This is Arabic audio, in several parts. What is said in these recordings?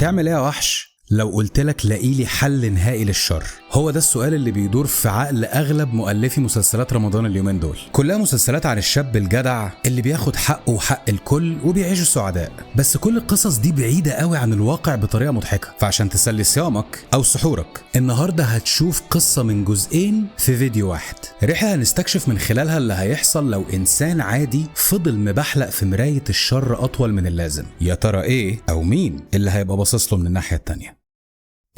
هتعمل ايه يا وحش لو قلتلك لاقيلي حل نهائي للشر؟ هو ده السؤال اللي بيدور في عقل اغلب مؤلفي مسلسلات رمضان اليومين دول. كلها مسلسلات عن الشاب الجدع اللي بياخد حقه وحق الكل وبيعيشوا سعداء، بس كل القصص دي بعيدة قوي عن الواقع بطريقة مضحكة. فعشان تسلي صيامك او سحورك، النهاردة هتشوف قصة من جزئين في فيديو واحد، رحلة هنستكشف من خلالها اللي هيحصل لو انسان عادي فضل مبحلق في مراية الشر اطول من اللازم. يا ترى ايه او مين اللي هيبقى باصص له من الناحية التانية؟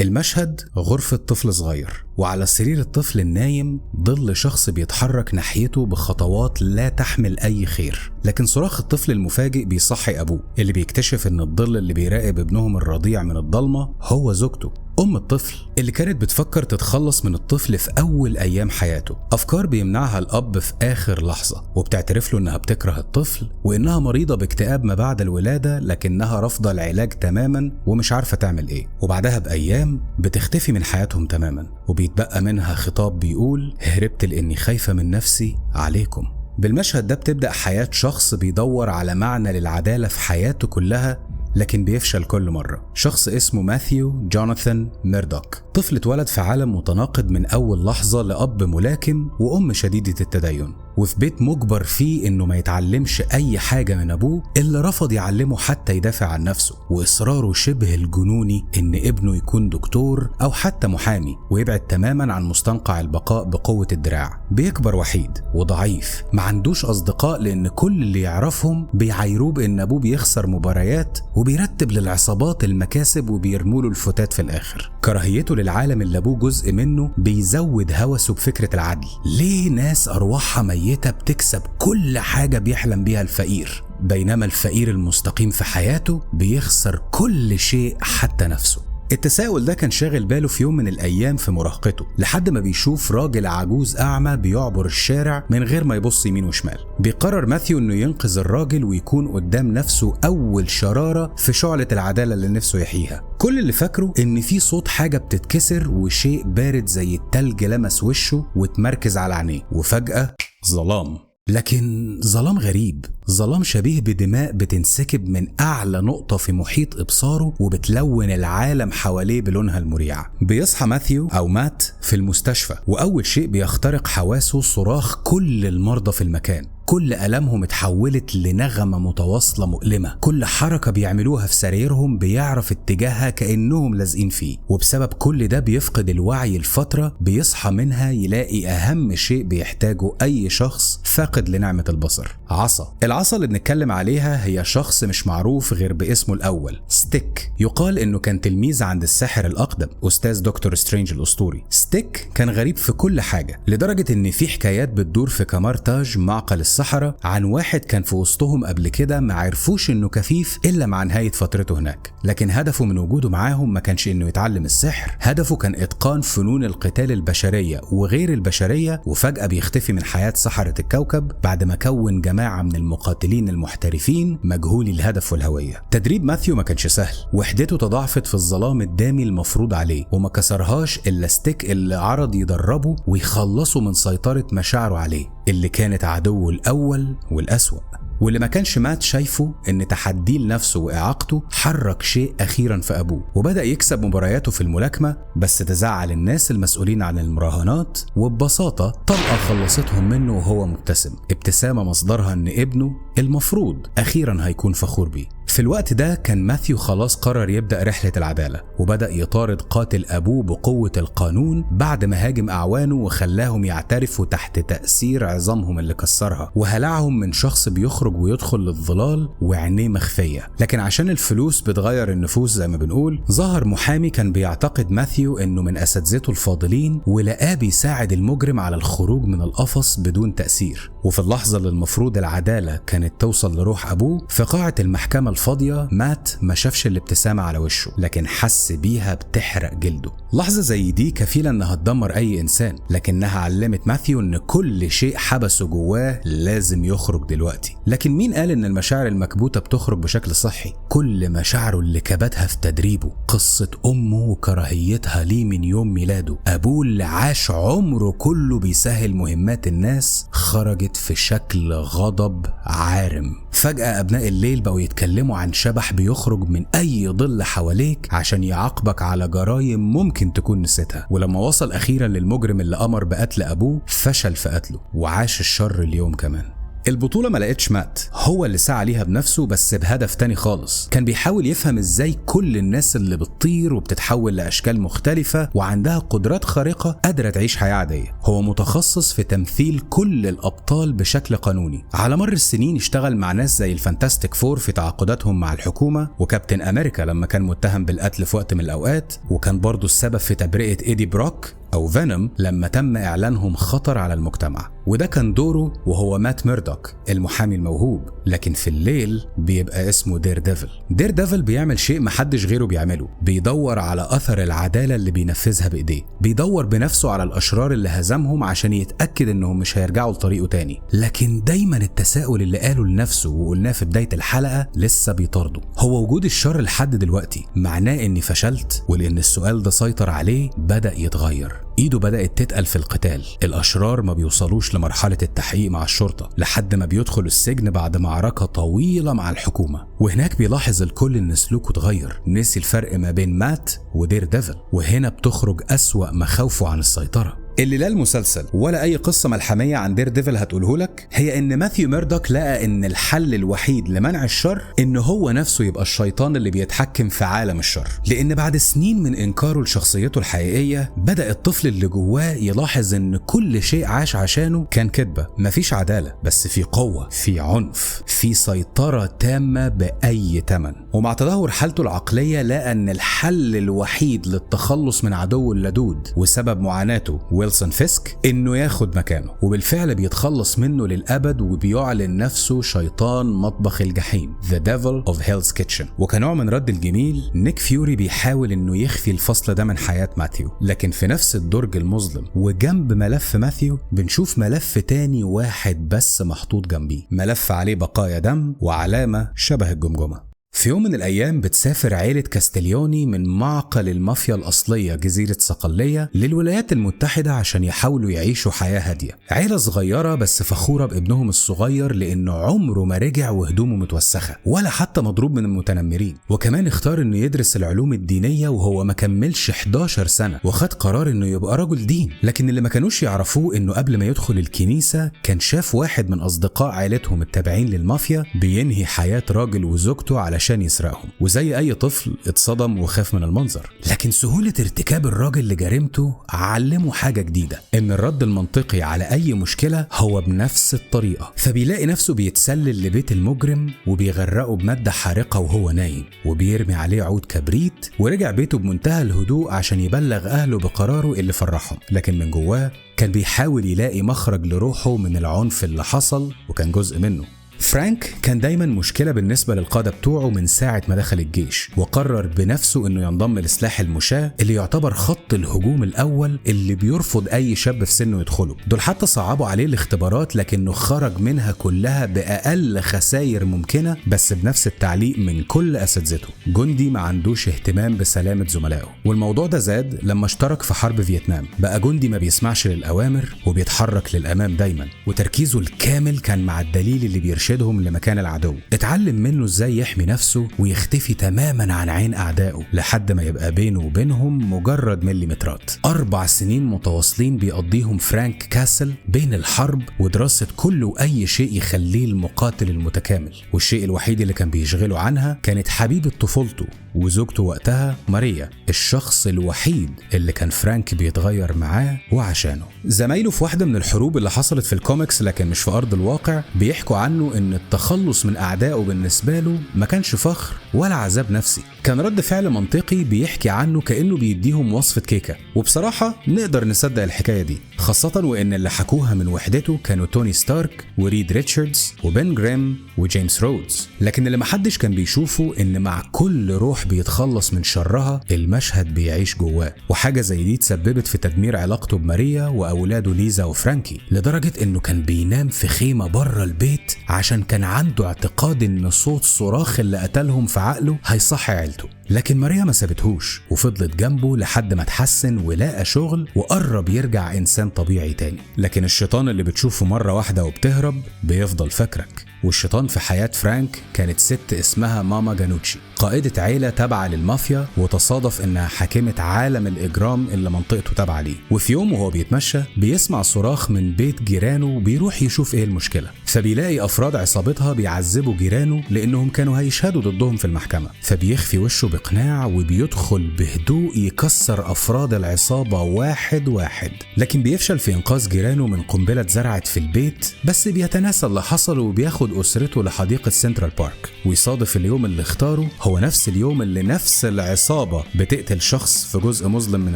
المشهد غرفة طفل صغير، وعلى سرير الطفل النايم ظل شخص بيتحرك ناحيته بخطوات لا تحمل أي خير، لكن صراخ الطفل المفاجئ بيصحي أبوه اللي بيكتشف إن الظل اللي بيراقب ابنهم الرضيع من الضلمة هو زوجته أم الطفل اللي كانت بتفكر تتخلص من الطفل في أول أيام حياته. أفكار بيمنعها الأب في آخر لحظة، وبتعترف له إنها بتكره الطفل وإنها مريضة باكتئاب ما بعد الولادة، لكنها رافضة العلاج تماما ومش عارفة تعمل إيه. وبعدها بأيام بتختفي من حياتهم تماما، وبيتبقى منها خطاب بيقول: هربت لأني خايفة من نفسي عليكم. بالمشهد ده بتبدأ حياة شخص بيدور على معنى للعدالة في حياته كلها، لكن بيفشل كل مرة. شخص اسمه ماثيو جوناثان ميردوك، طفل اتولد في عالم متناقض من أول لحظة لأب ملاكم وأم شديدة التدين، وفي بيت مجبر فيه إنه ما يتعلمش أي حاجة من أبوه اللي رفض يعلمه حتى يدافع عن نفسه، وإصراره شبه الجنوني إن ابنه يكون دكتور أو حتى محامي ويبعد تماما عن مستنقع البقاء بقوة الدراع. بيكبر وحيد وضعيف، ما عندوش أصدقاء لأن كل اللي يعرفهم بيعايروه بإن أبوه بيخسر مباريات وبيرتب للعصابات المكاسب وبيرموله الفتات في الآخر. كراهيته للعالم اللي أبوه جزء منه بيزود هوسه بفكرة العدل. ليه ناس أرواحها ميتة بتكسب كل حاجة بيحلم بيها الفقير، بينما الفقير المستقيم في حياته بيخسر كل شيء حتى نفسه؟ التساؤل ده كان شاغل باله في يوم من الأيام في مراهقته، لحد ما بيشوف راجل عجوز أعمى بيعبر الشارع من غير ما يبص يمين وشمال. بيقرر ماثيو إنه ينقذ الراجل ويكون قدام نفسه أول شرارة في شعلة العدالة اللي نفسه يحييها. كل اللي فاكره إن في صوت حاجة بتتكسر وشيء بارد زي التلج لمس وشه واتمركز على عينيه، وفجأة ظلام، لكن ظلام غريب، ظلام شبيه بدماء بتنسكب من أعلى نقطة في محيط إبصاره وبتلون العالم حواليه بلونها المريع. بيصحى ماثيو أو مات في المستشفى، وأول شيء بيخترق حواسه صراخ كل المرضى في المكان. كل ألمهم اتحولت لنغمة متواصلة مؤلمة، كل حركة بيعملوها في سريرهم بيعرف اتجاهها كأنهم لازقين فيه، وبسبب كل ده بيفقد الوعي لفترة بيصحى منها يلاقي أهم شيء بيحتاجه أي شخص فاقد لنعمة البصر: عصا. العصا اللي بنتكلم عليها هي شخص مش معروف غير باسمه الأول، ستيك. يقال إنه كان تلميذ عند الساحر الأقدم أستاذ دكتور سترينج الأسطوري. ستيك كان غريب في كل حاجة، لدرجة إن في حكايات بتدور في كامارتاج، معقل الصحراء، عن واحد كان في وسطهم قبل كده ما عرفوش إنه كفيف إلا مع نهاية فترته هناك، لكن هدفه من وجوده معاهم ما كانش إنه يتعلم السحر، هدفه كان إتقان فنون القتال البشرية وغير البشرية. وفجأة بيختفي من حياة سحرة الكوكب بعد ما كون جماعة من المقاتلين المحترفين مجهولي الهدف والهوية. تدريب ماثيو ما كانش سهل، وحدته تضاعفت في الظلام الدامي المفروض عليه، وما كسرهاش إلا ستيك اللي عرض يدربه ويخلصه من سيطرة مشاعره عليه، اللي كانت عدوه الأول والأسوأ. واللي ما كانش مات شايفه ان تحديه لنفسه واعاقته حرك شيء اخيرا في ابوه، وبدأ يكسب مبارياته في الملاكمة، بس تزعل الناس المسؤولين عن المراهنات، وببساطة طلقة خلصتهم منه وهو مبتسم، ابتسامة مصدرها ان ابنه المفروض اخيرا هيكون فخور بيه. في الوقت ده كان ماثيو خلاص قرر يبدأ رحلة العدالة، وبدأ يطارد قاتل أبوه بقوة القانون بعد ما هاجم أعوانه وخلاهم يعترفوا تحت تأثير عظامهم اللي كسرها، وهلعهم من شخص بيخرج ويدخل للظلال وعينيه مخفية. لكن عشان الفلوس بتغير النفوس زي ما بنقول، ظهر محامي كان بيعتقد ماثيو إنه من أساتذته الفاضلين، ولقاه بيساعد المجرم على الخروج من القفص بدون تأثير. وفي اللحظة اللي المفروض العدالة كانت توصل لروح أبوه، في قاعة المحكمة الفاضية، مات ما شافش الابتسامة على وشه، لكن حس بيها بتحرق جلده. لحظة زي دي كفيلة انها تدمر اي انسان، لكنها علمت ماثيو ان كل شيء حبسه جواه لازم يخرج دلوقتي. لكن مين قال ان المشاعر المكبوتة بتخرج بشكل صحي؟ كل مشاعره اللي كبتها في تدريبه، قصة امه وكراهيتها ليه من يوم ميلاده، ابوه اللي عاش عمره كله بيسهل مهمات الناس، خرجت في شكل غضب عارم. فجأة ابناء الليل بقوا يتكلموا بيتكلموا عن شبح بيخرج من أي ظل حواليك عشان يعاقبك على جرايم ممكن تكون نسيتها. ولما وصل أخيرا للمجرم اللي أمر بقتل أبوه فشل في قتله وعاش الشر اليوم كمان. البطولة ما لقتش مات، هو اللي سعى ليها بنفسه بس بهدف تاني خالص. كان بيحاول يفهم ازاي كل الناس اللي بتطير وبتتحول لأشكال مختلفة وعندها قدرات خارقة قادرة تعيش حياة عادية. هو متخصص في تمثيل كل الأبطال بشكل قانوني. على مر السنين اشتغل مع ناس زي الفانتاستيك فور في تعاقداتهم مع الحكومة، وكابتن أمريكا لما كان متهم بالقتل في وقت من الأوقات، وكان برضو السبب في تبرئة إيدي بروك أو فينوم لما تم إعلانهم خطر على المجتمع. وده كان دوره وهو مات ميردوك المحامي الموهوب، لكن في الليل بيبقى اسمه دير ديفل. دير ديفل بيعمل شيء محدش غيره بيعمله، بيدور على أثر العدالة اللي بينفذها بإيديه، بيدور بنفسه على الأشرار اللي هزمهم عشان يتأكد إنهم مش هيرجعوا لطريقه تاني. لكن دايما التساؤل اللي قاله لنفسه وقلناه في بداية الحلقة لسه بيطارده، هو وجود الشر لحد دلوقتي معناه إني فشلت؟ ولأن السؤال ده سيطر عليه بدأ يتغير. ايده بدأت تتقل في القتال، الاشرار ما بيوصلوش لمرحلة التحقيق مع الشرطة لحد ما بيدخلوا السجن بعد معركة طويلة مع الحكومة. وهناك بيلاحظ الكل ان سلوكه اتغير، نسي الفرق ما بين مات ودير ديفل، وهنا بتخرج أسوأ مخاوفه عن السيطرة. اللي لا المسلسل ولا اي قصه ملحميه عن دير ديفل هتقوله لك هي ان ماثيو ميردوك لقى ان الحل الوحيد لمنع الشر ان هو نفسه يبقى الشيطان اللي بيتحكم في عالم الشر. لان بعد سنين من انكاره لشخصيته الحقيقيه بدا الطفل اللي جواه يلاحظ ان كل شيء عاش عشانه كان كذبه، مفيش عداله بس في قوه، في عنف، في سيطره تامه باي ثمن. ومع تدهور حالته العقليه لقى ان الحل الوحيد للتخلص من عدوه اللدود وسبب معاناته ويلسون فيسك انه ياخد مكانه، وبالفعل بيتخلص منه للابد وبيعلن نفسه شيطان مطبخ الجحيم The Devil of Hell's Kitchen. وكنوع من رد الجميل نيك فيوري بيحاول انه يخفي الفصل ده من حياة ماثيو، لكن في نفس الدرج المظلم وجنب ملف ماثيو بنشوف ملف تاني واحد بس محطوط جنبيه، ملف عليه بقايا دم وعلامة شبه الجمجمة. في يوم من الأيام بتسافر عائلة كاستليوني من معقل المافيا الأصلية جزيرة صقلية للولايات المتحدة عشان يحاولوا يعيشوا حياة هادية. عائلة صغيرة بس فخورة بابنهم الصغير لأنه عمره ما رجع وهدومه متوسخة ولا حتى مضروب من المتنمرين، وكمان اختار إنه يدرس العلوم الدينية وهو ما كملش 11 سنة، وخد قرار إنه يبقى رجل دين. لكن اللي ما كانوش يعرفوه إنه قبل ما يدخل الكنيسة كان شاف واحد من أصدقاء عائلتهم التابعين للمافيا بينهي حياة راجل وزوجته علشان يسرقهم، وزي اي طفل اتصدم وخاف من المنظر. لكن سهولة ارتكاب الراجل لجريمته علمه حاجة جديدة، ان الرد المنطقي على اي مشكلة هو بنفس الطريقة. فبيلاقي نفسه بيتسلل لبيت المجرم وبيغرقه بمادة حارقة وهو نايم، وبيرمي عليه عود كبريت، ورجع بيته بمنتهى الهدوء عشان يبلغ اهله بقراره اللي فرحهم. لكن من جواه كان بيحاول يلاقي مخرج لروحه من العنف اللي حصل وكان جزء منه. فرانك كان دايما مشكلة بالنسبة للقادة بتوعه من ساعة ما دخل الجيش، وقرر بنفسه انه ينضم لسلاح المشاة اللي يعتبر خط الهجوم الاول اللي بيرفض اي شاب في سنه يدخله. دول حتى صعبوا عليه الاختبارات لكنه خرج منها كلها باقل خسائر ممكنة، بس بنفس التعليق من كل اساتذته: جندي ما عندوش اهتمام بسلامة زملائه. والموضوع ده زاد لما اشترك في حرب فيتنام، بقى جندي ما بيسمعش للأوامر وبيتحرك للأمام دايما، وتركيزه الكامل كان مع الدليل اللي بيرشدهم لمكان العدو. اتعلم منه ازاي يحمي نفسه ويختفي تماما عن عين اعدائه لحد ما يبقى بينه وبينهم مجرد مليمترات. 4 سنين متواصلين بيقضيهم فرانك كاسل بين الحرب ودراسة كل واي شيء يخليه المقاتل المتكامل، والشيء الوحيد اللي كان بيشغله عنها كانت حبيبة طفولته وزوجته وقتها ماريا، الشخص الوحيد اللي كان فرانك بيتغير معاه وعشانه. زمايله في واحدة من الحروب اللي حصلت في الكوميكس لكن مش في أرض الواقع بيحكوا عنه إن التخلص من أعدائه بالنسبة له ما كانش فخر ولا عذاب نفسي، كان رد فعل منطقي بيحكي عنه كأنه بيديهم وصفة كيكة. وبصراحة نقدر نصدق الحكاية دي، خاصة وإن اللي حكوها من وحدته كانوا توني ستارك وريد ريتشاردز وبن جريم وجيمس رودز. لكن اللي محدش كان بيشوفه إن مع كل روح بيتخلص من شرها المشهد بيعيش جواه، وحاجة زي دي تسببت في تدمير علاقته بماريا وأولاده ليزا وفرانكي، لدرجة إنه كان بينام في خيمة بره البيت عشان كان عنده اعتقاد إن صوت صراخ اللي قتلهم في عقله هيصحي عيلته. لكن ماريا ما سابتهوش وفضلت جنبه لحد ما اتحسن ولقى شغل وقرب يرجع إنسان طبيعي تاني. لكن الشيطان اللي بتشوفه مرة واحدة وبتهرب بيفضل فاكرك. والشيطان في حياة فرانك كانت ست اسمها ماما جانوتشي، قائدة عيلة تابعة للمافيا، وتصادف انها حاكمة عالم الإجرام اللي منطقته تابعة ليه. وفي يوم وهو بيتمشى بيسمع صراخ من بيت جيرانه وبيروح يشوف ايه المشكلة، فبيلاقي أفراد عصابتها بيعذبوا جيرانه لأنهم كانوا هيشهدوا ضدهم في المحكمة. فبيخفي وشه بإقناع وبيدخل بهدوء يكسر أفراد العصابة واحد واحد، لكن بيفشل في إنقاذ جيرانه من قنبلة اتزرعت في البيت. بس بيتناسى اللي حصل وبياخد أسرته لحديقة سنترال بارك. ويصادف اليوم اللي اختاره هو نفس اليوم اللي نفس العصابة بتقتل شخص في جزء مظلم من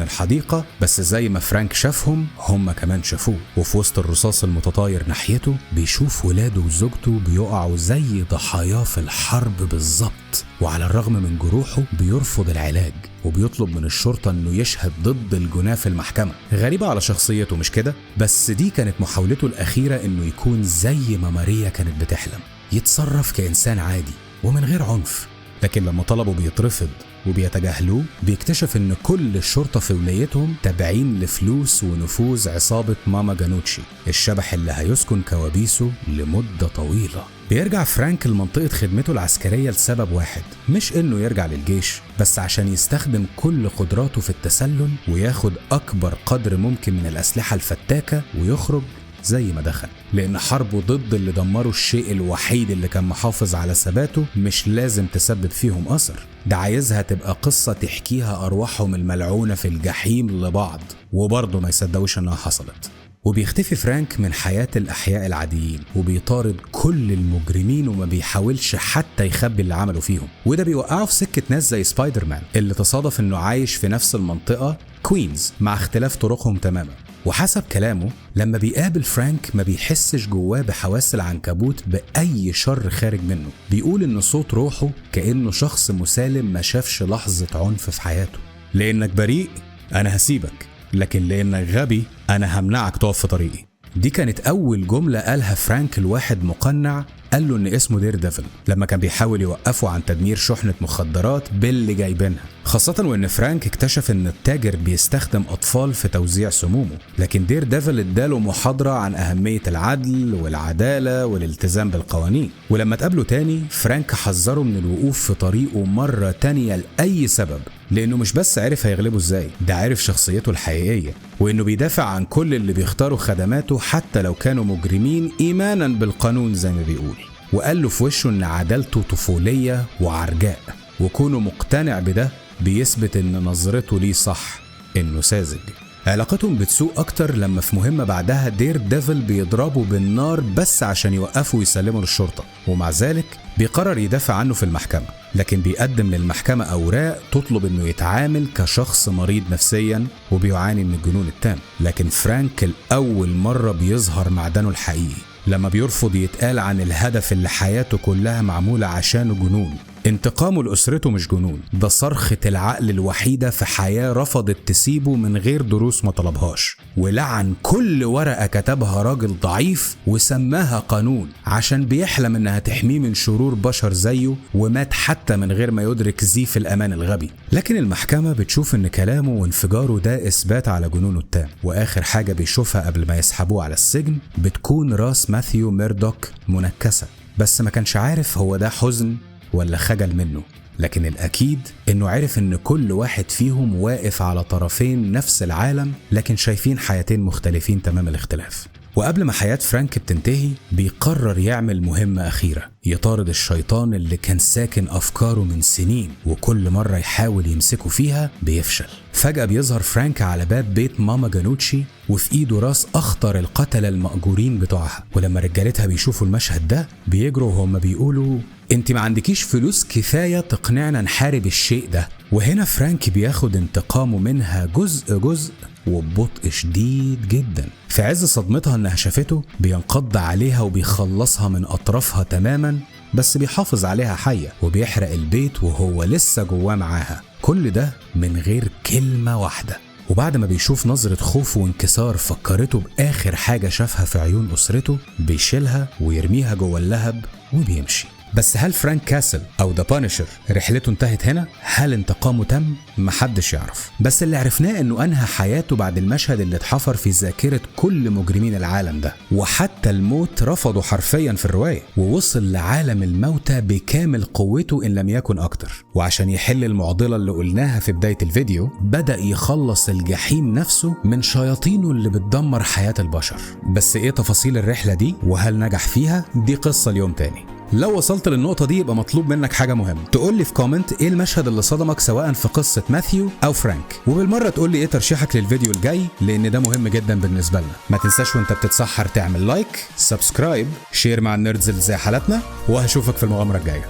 الحديقة، بس زي ما فرانك شافهم هم كمان شافوه. وفي وسط الرصاص المتطاير ناحيته بيشوف ولاده وزوجته بيقعوا زي ضحاياه في الحرب بالظبط. وعلى الرغم من جروحه بيرفض العلاج وبيطلب من الشرطة انه يشهد ضد الجناه في المحكمة. غريبة على شخصيته مش كده؟ بس دي كانت محاولته الأخيرة انه يكون زي ما ماريا كانت بتحلم، يتصرف كإنسان عادي ومن غير عنف. لكن لما طلبه بيترفض وبيتجاهلوه بيكتشف ان كل الشرطة في ولايتهم تابعين لفلوس ونفوذ عصابة ماما جانوتشي، الشبح اللي هيسكن كوابيسه لمدة طويلة. بيرجع فرانك لمنطقة خدمته العسكرية لسبب واحد، مش انه يرجع للجيش، بس عشان يستخدم كل قدراته في التسلل وياخد اكبر قدر ممكن من الاسلحة الفتاكة ويخرج زي ما دخل. لأن حربه ضد اللي دمروا الشيء الوحيد اللي كان محافظ على ثباته مش لازم تسبب فيهم أثر، ده عايزها تبقى قصة تحكيها أرواحهم الملعونة في الجحيم لبعض وبرضه ما يصدقوش إنها حصلت. وبيختفي فرانك من حياة الأحياء العاديين وبيطارد كل المجرمين وما بيحاولش حتى يخبي اللي عملوا فيهم. وده بيوقعه في سكة ناس زي سبايدر مان اللي تصادف إنه عايش في نفس المنطقة كوينز مع اختلاف طرقهم تماما. وحسب كلامه لما بيقابل فرانك ما بيحسش جواه بحواس العنكبوت بأي شر خارج منه. بيقول إن صوت روحه كأنه شخص مسالم ما شافش لحظة عنف في حياته. لأنك بريء أنا هسيبك، لكن لأنك غبي أنا همنعك تقف في طريقي. دي كانت أول جملة قالها فرانك لواحد مقنع قال له إن اسمه دير ديفل لما كان بيحاول يوقفه عن تدمير شحنة مخدرات باللي جايبينها، خاصة وإن فرانك اكتشف إن التاجر بيستخدم أطفال في توزيع سمومه. لكن دير ديفل اداله محاضرة عن أهمية العدل والعدالة والالتزام بالقوانين. ولما تقابله تاني فرانك حذره من الوقوف في طريقه مرة تانية لأي سبب، لأنه مش بس عرف هيغلبه إزاي، ده عرف شخصيته الحقيقية وإنه بيدافع عن كل اللي بيختاروا خدماته حتى لو كانوا مجرمين إيمانا بالقانون زي ما بيقول. وقال له في وشه إن عدالته طفولية وعرجاء، وكونه مقتنع بده بيثبت إن نظرته ليه صح، إنه ساذج. علاقتهم بتسوء أكتر لما في مهمة بعدها دير ديفل بيضربه بالنار بس عشان يوقفه ويسلمه للشرطة، ومع ذلك بيقرر يدافع عنه في المحكمة. لكن بيقدم للمحكمة أوراق تطلب إنه يتعامل كشخص مريض نفسيا وبيعاني من الجنون التام. لكن فرانك الأول مرة بيظهر معدنه الحقيقي لما بيرفض يتقال عن الهدف اللي حياته كلها معمولة عشانه جنون. انتقامه لأسرته مش جنون، ده صرخة العقل الوحيدة في حياة رفضت تسيبه من غير دروس ما طلبهاش. ولعن كل ورقة كتبها راجل ضعيف وسماها قانون عشان بيحلم انها تحميه من شرور بشر زيه، ومات حتى من غير ما يدرك زيف الأمان الغبي. لكن المحكمة بتشوف ان كلامه وانفجاره ده إثبات على جنونه التام. وآخر حاجة بيشوفها قبل ما يسحبوه على السجن بتكون راس ماثيو ميردوك منكسة، بس ما كانش عارف هو ده حزن ولا خجل منه. لكن الأكيد إنه عرف إن كل واحد فيهم واقف على طرفين نفس العالم لكن شايفين حياتين مختلفين تمام الاختلاف. وقبل ما حياة فرانك بتنتهي بيقرر يعمل مهمة أخيرة، يطارد الشيطان اللي كان ساكن أفكاره من سنين وكل مرة يحاول يمسكه فيها بيفشل. فجأة بيظهر فرانك على باب بيت ماما جانوتشي وفي إيده راس أخطر القتلة المأجورين بتوعها. ولما رجالتها بيشوفوا المشهد ده بيجروا وهم بيقولوا انت ما عندكيش فلوس كفاية تقنعنا نحارب الشيء ده. وهنا فرانك بياخد انتقامه منها جزء جزء وببطء شديد جدا. في عز صدمتها انها شافته بينقض عليها وبيخلصها من اطرافها تماما، بس بيحافظ عليها حية وبيحرق البيت وهو لسه جواه معاها. كل ده من غير كلمة واحدة. وبعد ما بيشوف نظرة خوف وانكسار فكرته بآخر حاجة شافها في عيون أسرته بيشيلها ويرميها جوه اللهب وبيمشي. بس هل فرانك كاسل او ذا بانشر رحلته انتهت هنا؟ هل انتقامه تم؟ محدش يعرف، بس اللي عرفناه انه انهى حياته بعد المشهد اللي اتحفر في ذاكرة كل مجرمين العالم ده، وحتى الموت رفضه حرفيا في الرواية، ووصل لعالم الموتى بكامل قوته ان لم يكن اكتر. وعشان يحل المعضلة اللي قلناها في بداية الفيديو، بدأ يخلص الجحيم نفسه من شياطينه اللي بتدمر حياة البشر. بس ايه تفاصيل الرحلة دي وهل نجح فيها؟ دي قصة اليوم تاني. لو وصلت للنقطة دي يبقى مطلوب منك حاجة مهمة، تقول لي في كومنت ايه المشهد اللي صدمك سواء في قصة ماثيو او فرانك، وبالمرة تقول لي ايه ترشيحك للفيديو الجاي لان ده مهم جدا بالنسبة لنا. ما تنساش وانت بتتسحر تعمل لايك، سبسكرايب، شير مع النيردز اللي زي حالتنا، وهشوفك في المغامرة الجاية.